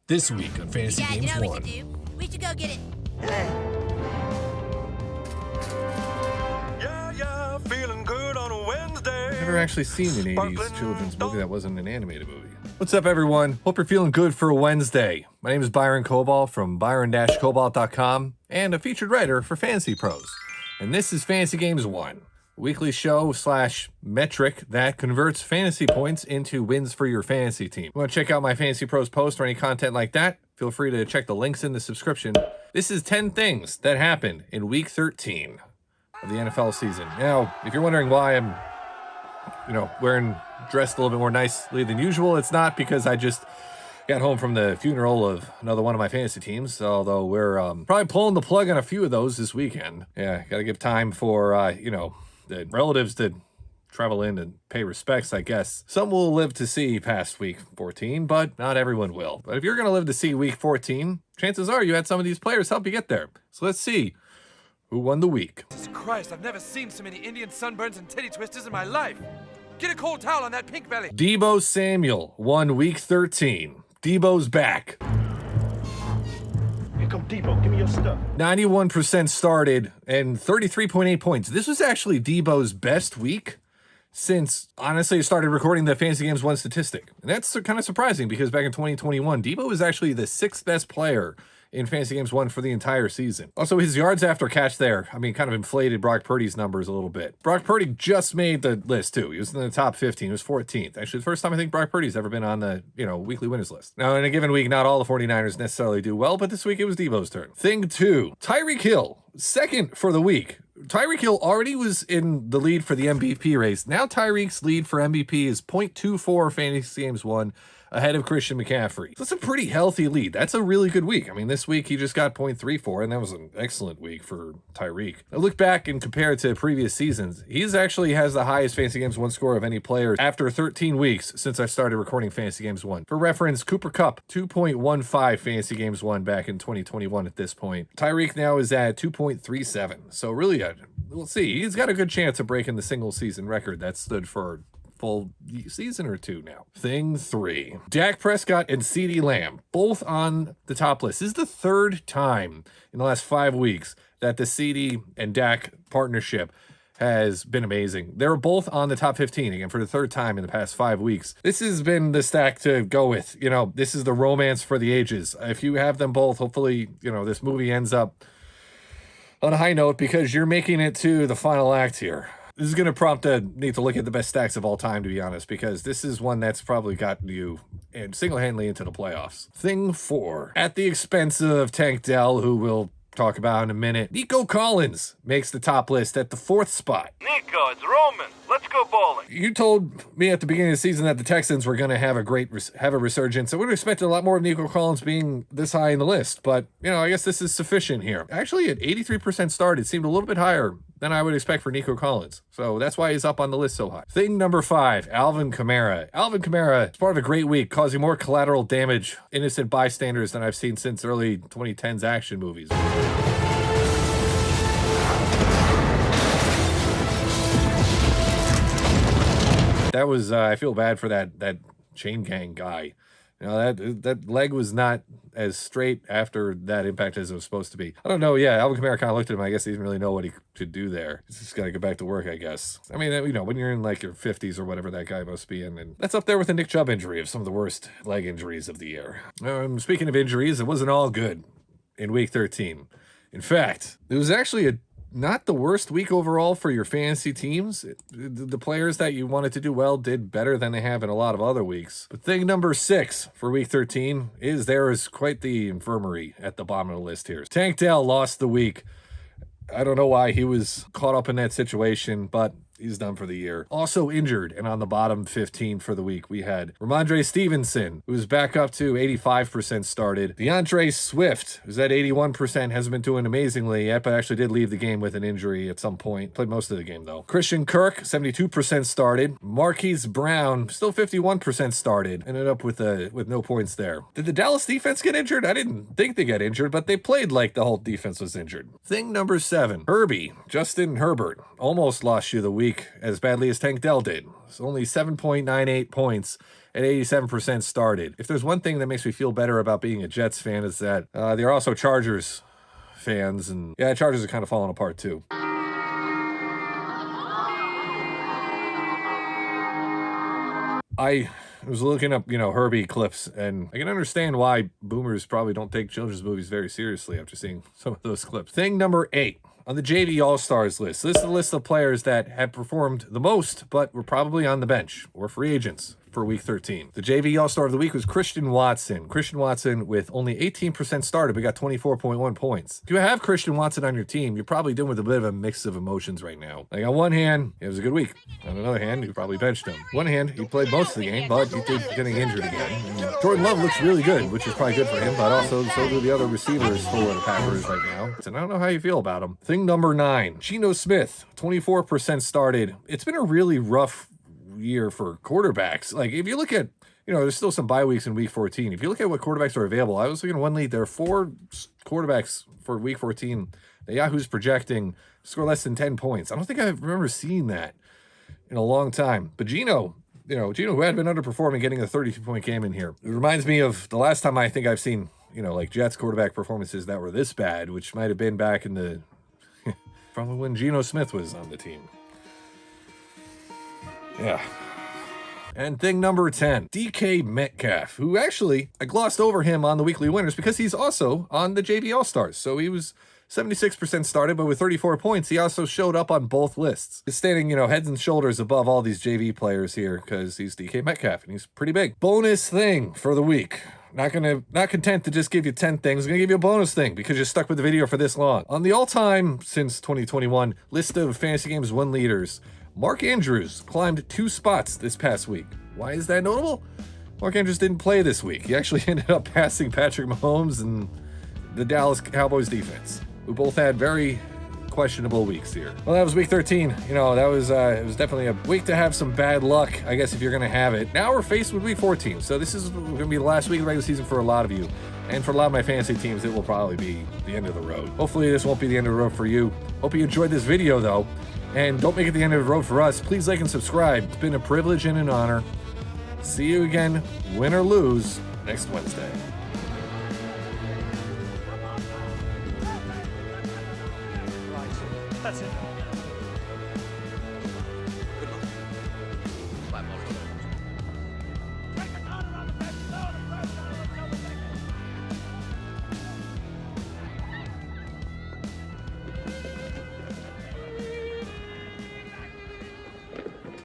This week on Fantasy Dad, Games you know 1. what we should do? We should go get it. Yeah, feeling good on a Wednesday. I've never actually seen an 80s children's movie that wasn't an animated movie. What's up, everyone? Hope you're feeling good for a Wednesday. My name is Byron Cobalt from byron-cobalt.com and a featured writer for Fantasy Pros. And this is Fantasy Games 1, a weekly show / metric that converts fantasy points into wins for your fantasy team. You want to check out my Fantasy Pros post or any content like that? Feel free to check the links in the subscription. This is 10 things that happened in week 13 of the NFL season. Now, if you're wondering why I'm, dressed a little bit more nicely than usual, it's not because I just got home from the funeral of another one of my fantasy teams, although we're probably pulling the plug on a few of those this weekend. Yeah, got to give time for, the relatives to travel in and pay respects, I guess. Some will live to see past week 14, but not everyone will. But if you're going to live to see week 14, chances are you had some of these players help you get there. So let's see who won the week. Jesus Christ, I've never seen so many Indian sunburns and titty twisters in my life. Get a cold towel on that pink belly. Deebo Samuel won week 13. Deebo's back. Here come Deebo, give me your stuff. 91% started and 33.8 points. This was actually Deebo's best week since, honestly, I started recording the Fantasy Games 1 statistic. And that's kind of surprising because back in 2021, Deebo was actually the 6th best player in Fantasy Games 1 for the entire season. Also, his yards after catch there, kind of inflated Brock Purdy's numbers a little bit. Brock Purdy just made the list, too. He was in the top 15. He was 14th. Actually, the first time I think Brock Purdy's ever been on the, weekly winners list. Now, in a given week, not all the 49ers necessarily do well, but this week it was Deebo's turn. Thing 2, Tyreek Hill, second for the week. Tyreek Hill already was in the lead for the MVP race. Now Tyreek's lead for MVP is 0.24 Fantasy Games 1, ahead of Christian McCaffrey. That's a pretty healthy lead. That's a really good week. This week he just got 0.34, and that was an excellent week for Tyreek. I look back and compare it to previous seasons. He's actually has the highest Fantasy Games 1 score of any player after 13 weeks since I started recording Fantasy Games 1. For reference, Cooper Kupp, 2.15 Fantasy Games 1 back in 2021 at this point. Tyreek now is at 2.37. So really, we'll see. He's got a good chance of breaking the single season record that stood for full season or two now. Thing 3, Dak Prescott and CeeDee Lamb, both on the top list. This is the third time in the last 5 weeks that the CeeDee and Dak partnership has been amazing. They were both on the top 15 again for the third time in the past 5 weeks. This has been the stack to go with. This is the romance for the ages. If you have them both, hopefully, this movie ends up on a high note because you're making it to the final act here. This is going to prompt a need to look at the best stacks of all time, to be honest, because this is one that's probably gotten you and single-handedly into the playoffs. Thing 4, at the expense of Tank Dell, who we'll talk about in a minute, Nico Collins makes the top list at the 4th spot. Nico, it's Roman. Let's go bowling. You told me at the beginning of the season that the Texans were going to have a resurgence. I would have expected a lot more of Nico Collins being this high in the list, but, I guess this is sufficient here. Actually, at 83% start, it seemed a little bit higher than I would expect for Nico Collins. So that's why he's up on the list so high. Thing number 5, Alvin Kamara. Alvin Kamara is part of a great week, causing more collateral damage, innocent bystanders than I've seen since early 2010s action movies. That was, I feel bad for that chain gang guy. That leg was not as straight after that impact as it was supposed to be. I don't know. Yeah, Alvin Kamara kind of looked at him. I guess he didn't really know what he should do there. He's just got to go back to work, I guess. When you're in like your 50s or whatever that guy must be in, and that's up there with the Nick Chubb injury of some of the worst leg injuries of the year. Speaking of injuries, it wasn't all good in week 13. In fact, it was actually not the worst week overall for your fantasy teams. The players that you wanted to do well did better than they have in a lot of other weeks. But thing number 6 for week 13 is there is quite the infirmary at the bottom of the list here. Tank Dell lost the week. I don't know why he was caught up in that situation, but he's done for the year. Also injured and on the bottom 15 for the week, we had Ramondre Stevenson, who's back up to 85% started. DeAndre Swift, who's at 81%, hasn't been doing amazingly yet, but actually did leave the game with an injury at some point. Played most of the game, though. Christian Kirk, 72% started. Marquise Brown, still 51% started. Ended up with no points there. Did the Dallas defense get injured? I didn't think they got injured, but they played like the whole defense was injured. Thing number 7, Justin Herbert, almost lost you the week. week as badly as Tank Dell did. It's only 7.98 points at 87% started. If there's one thing that makes me feel better about being a Jets fan, is that they're also Chargers fans, and yeah, Chargers are kind of falling apart too. I was looking up, Herbie clips, and I can understand why boomers probably don't take children's movies very seriously after seeing some of those clips. Thing number 8 on the JV All-Stars list. This is the list of players that have performed the most, but were probably on the bench or free agents for week 13. The JV All-Star of the week was Christian Watson. Christian Watson, with only 18% started, but got 24.1 points. If you have Christian Watson on your team, you're probably dealing with a bit of a mix of emotions right now. Like, on one hand, it was a good week. On another hand, you probably benched him. One hand, he played most of the game, but he did getting injured again. And Jordan Love looks really good, which is probably good for him, but also so do the other receivers for the Packers right now. So I don't know how you feel about him. Thing number 9, Geno Smith, 24% started. It's been a really rough year for quarterbacks. Like, if you look at, there's still some bye weeks in week 14. If you look at what quarterbacks are available, I was looking at one league. There are 4 quarterbacks for week 14 that Yahoo's projecting score less than 10 points. I don't think I remember seeing that in a long time. But Geno, who had been underperforming, getting a 32-point game in here. It reminds me of the last time I think I've seen, like Jets quarterback performances that were this bad, which might have been back in the probably when Geno Smith was on the team. Yeah. And thing number 10, DK Metcalf, who actually, I glossed over him on the weekly winners because he's also on the JV All-Stars. So he was 76% started, but with 34 points, he also showed up on both lists. He's standing, heads and shoulders above all these JV players here because he's DK Metcalf and he's pretty big. Bonus thing for the week. Not content to just give you 10 things. I'm going to give you a bonus thing because you're stuck with the video for this long. On the all-time, since 2021, list of Fantasy Games 1 leaders, Mark Andrews climbed 2 spots this past week. Why is that notable? Mark Andrews didn't play this week. He actually ended up passing Patrick Mahomes and the Dallas Cowboys defense, who both had very questionable weeks here. Well, that was week 13. It was definitely a week to have some bad luck, I guess, if you're going to have it. Now we're faced with week 14. So this is going to be the last week of the regular season for a lot of you. And for a lot of my fantasy teams, it will probably be the end of the road. Hopefully this won't be the end of the road for you. Hope you enjoyed this video, though. And don't make it the end of the road for us. Please like and subscribe. It's been a privilege and an honor. See you again, win or lose, next Wednesday. That's it.